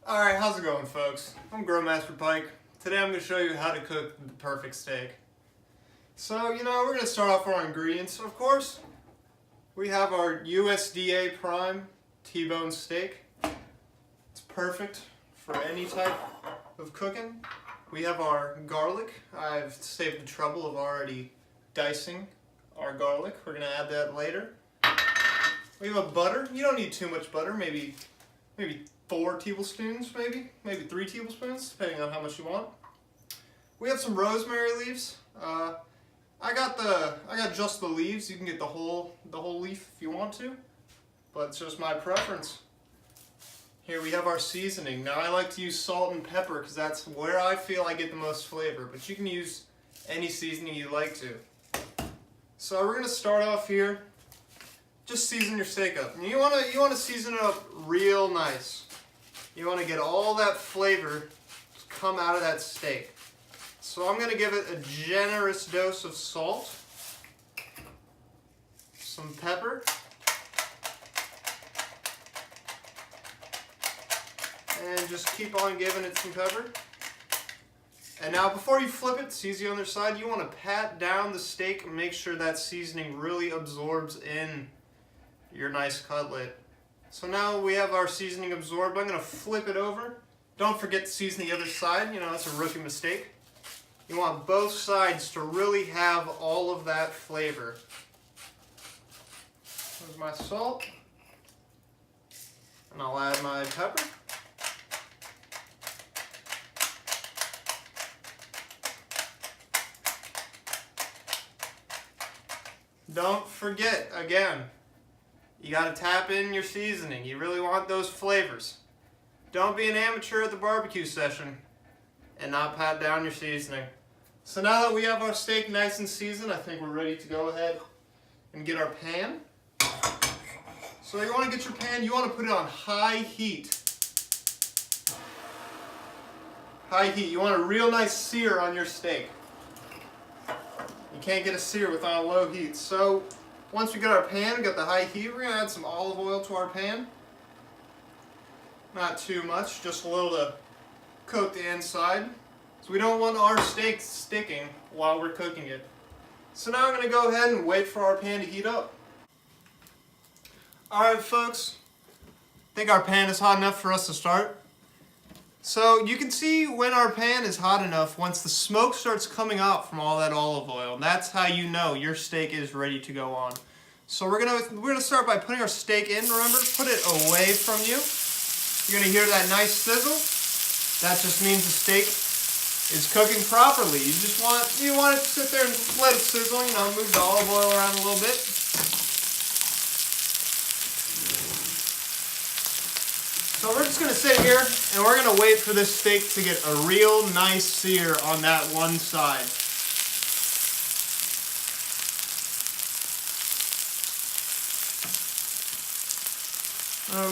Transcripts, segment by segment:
Alright, how's it going, folks? I'm Grillmaster Pike. Today I'm going to show you how to cook the perfect steak. So, we're going to start off with our ingredients. Of course, we have our USDA Prime T-bone steak. It's perfect for any type of cooking. We have our garlic. I've saved the trouble of already dicing our garlic. We're going to add that later. We have a butter. You don't need too much butter, maybe 4 tablespoons, maybe 3 tablespoons, depending on how much you want. We have some rosemary leaves. I got just the leaves. You can get the whole leaf if you want to, but it's just my preference. Here we have our seasoning. Now I like to use salt and pepper because that's where I feel I get the most flavor, but you can use any seasoning you like to. So we're gonna start off here. Just season your steak up. And you wanna season it up real nice. You want to get all that flavor come out of that steak. So I'm going to give it a generous dose of salt, some pepper, and just keep on giving it some pepper. And now before you flip it, it's easy on the other side, you want to pat down the steak and make sure that seasoning really absorbs in your nice cutlet. So now we have our seasoning absorbed. I'm going to flip it over. Don't forget to season the other side. That's a rookie mistake. You want both sides to really have all of that flavor. There's my salt. And I'll add my pepper. Don't forget, again, you got to tap in your seasoning. You really want those flavors. Don't be an amateur at the barbecue session and not pat down your seasoning. So now that we have our steak nice and seasoned, I think we're ready to go ahead and get our pan. So you want to get your pan, you want to put it on high heat. High heat. You want a real nice sear on your steak. You can't get a sear without a low heat. So once we get our pan, we got the high heat, we're going to add some olive oil to our pan. Not too much, just a little to coat the inside. So we don't want our steak sticking while we're cooking it. So now I'm going to go ahead and wait for our pan to heat up. Alright folks, I think our pan is hot enough for us to start. So you can see when our pan is hot enough once the smoke starts coming out from all that olive oil. And that's how you know your steak is ready to go on. So we're gonna start by putting our steak in. Remember, put it away from you. You're gonna hear that nice sizzle. That just means the steak is cooking properly. You want it to sit there and let it sizzle. Move the olive oil around a little bit. So we're just going to sit here and we're going to wait for this steak to get a real nice sear on that one side.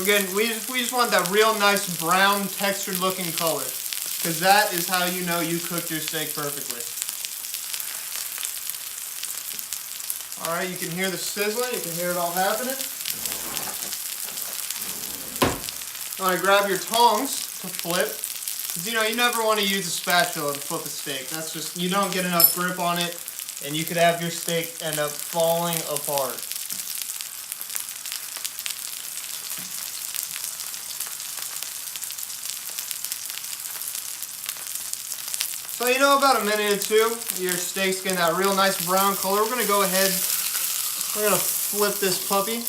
Again, we just want that real nice brown textured looking color, because that is how you know you cooked your steak perfectly. Alright, you can hear the sizzling, you can hear it all happening. Now grab your tongs to flip, because you never want to use a spatula to flip a steak. That's just, you don't get enough grip on it, and you could have your steak end up falling apart. So about a minute or two, your steak's getting that real nice brown color. We're going to go ahead, we're going to flip this puppy.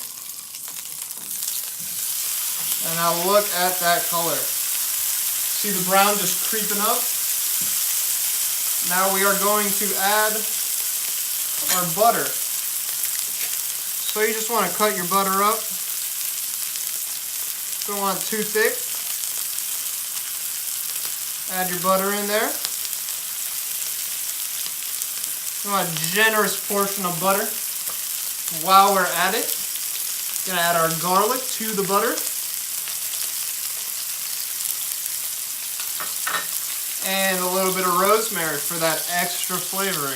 And now look at that color. See the brown just creeping up? Now we are going to add our butter. So you just want to cut your butter up. Don't want it too thick. Add your butter in there. You want a generous portion of butter. While we're at it, we're going to add our garlic to the butter. And a little bit of rosemary for that extra flavoring.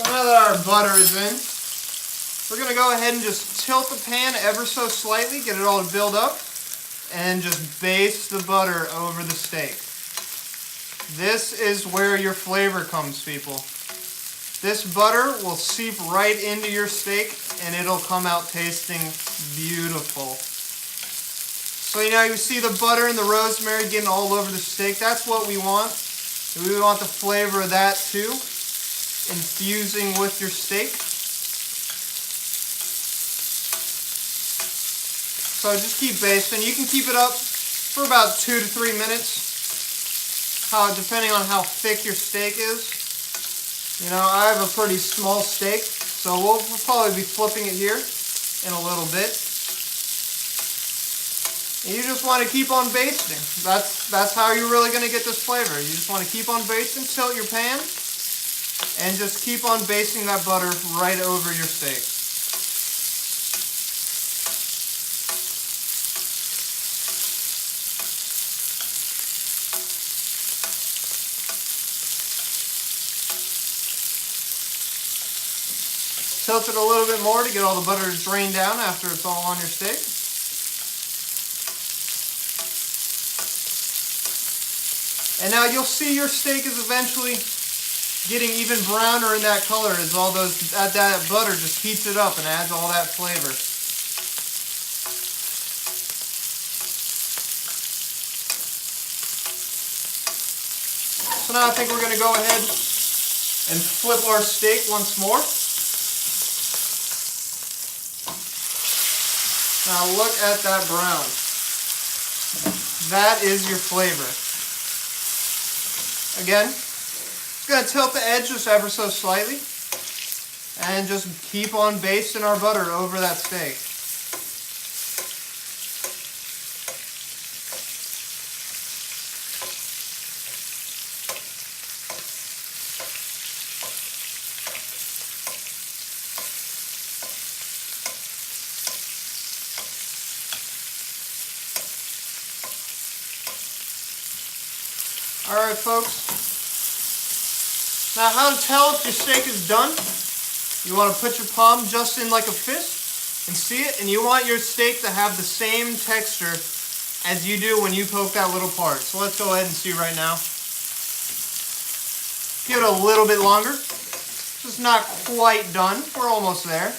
So now that our butter is in, We're going to go ahead and just tilt the pan ever so slightly, get it all to build up, and just baste the butter over the steak. This is where your flavor comes, people. This butter will seep right into your steak and it'll come out tasting beautiful. So you see the butter and the rosemary getting all over the steak. That's what we want. We want the flavor of that too, infusing with your steak. So just keep basting. You can keep it up for about 2 to 3 minutes, depending on how thick your steak is. I have a pretty small steak, so we'll probably be flipping it here in a little bit. And you just want to keep on basting. That's how you're really going to get this flavor. You just want to keep on basting, tilt your pan, and just keep on basting that butter right over your steak. Tilt it a little bit more to get all the butter to drain down after it's all on your steak. And now you'll see your steak is eventually getting even browner in that color as that butter just heats it up and adds all that flavor. So now I think we're going to go ahead and flip our steak once more. Now look at that brown. That is your flavor. Again, just going to tilt the edge just ever so slightly and just keep on basting our butter over that steak. Alright folks, now how to tell if your steak is done? You want to put your palm just in like a fist and see it, and you want your steak to have the same texture as you do when you poke that little part. So let's go ahead and see right now. Give it a little bit longer. It's not quite done. We're almost there.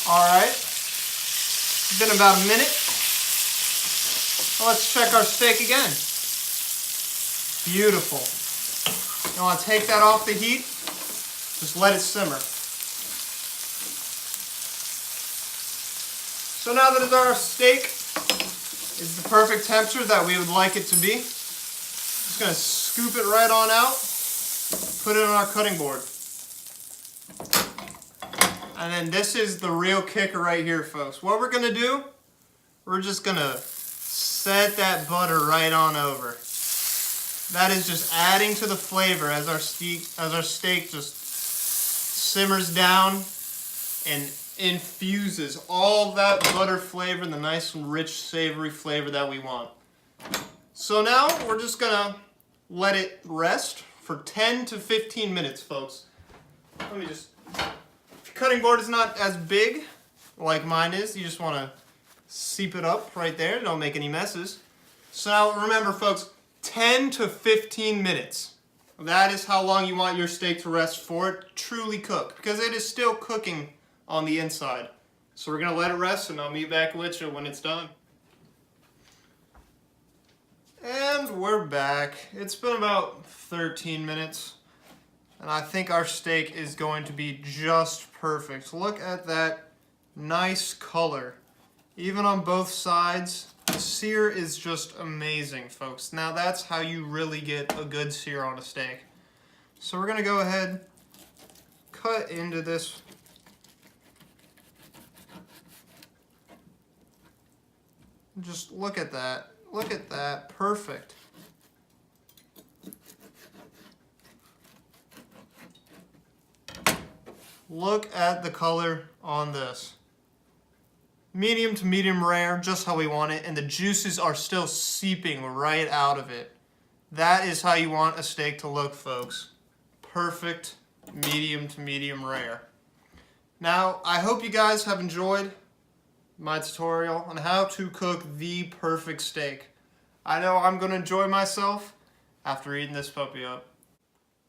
Alright, it's been about a minute. Well, let's check our steak again. Beautiful. You want to take that off the heat, just let it simmer. So now that our steak is the perfect temperature that we would like it to be, just going to scoop it right on out, put it on our cutting board. And then this is the real kicker right here, folks. What we're going to do, we're just going to set that butter right on over. That is just adding to the flavor as our steak just simmers down and infuses all that butter flavor, the nice and rich savory flavor that we want. So now we're just going to let it rest for 10 to 15 minutes, folks. Let me just... Cutting board is not as big like mine is. You just want to seep it up right there. Don't make any messes. So now remember folks, 10 to 15 minutes. That is how long you want your steak to rest for it to truly cook, because it is still cooking on the inside. So we're going to let it rest and I'll meet back with you when it's done. And we're back. It's been about 13 minutes. And I think our steak is going to be just perfect. Look at that nice color. Even on both sides, the sear is just amazing, folks. Now that's how you really get a good sear on a steak. So we're gonna go ahead, cut into this. Just look at that. Look at that, perfect. Look at the color on this. Medium to medium rare, just how we want it, and the juices are still seeping right out of it. That is how you want a steak to look, folks. Perfect medium to medium rare. Now, I hope you guys have enjoyed my tutorial on how to cook the perfect steak. I know I'm going to enjoy myself after eating this puppy up.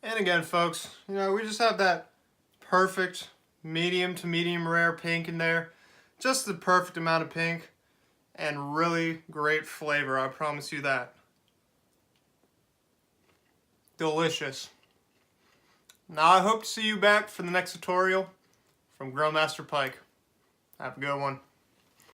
And again, folks, we just have that perfect medium to medium rare pink in there. Just the perfect amount of pink and really great flavor, I promise you that. Delicious. Now I hope to see you back for the next tutorial from Grill Master Pike. Have a good one.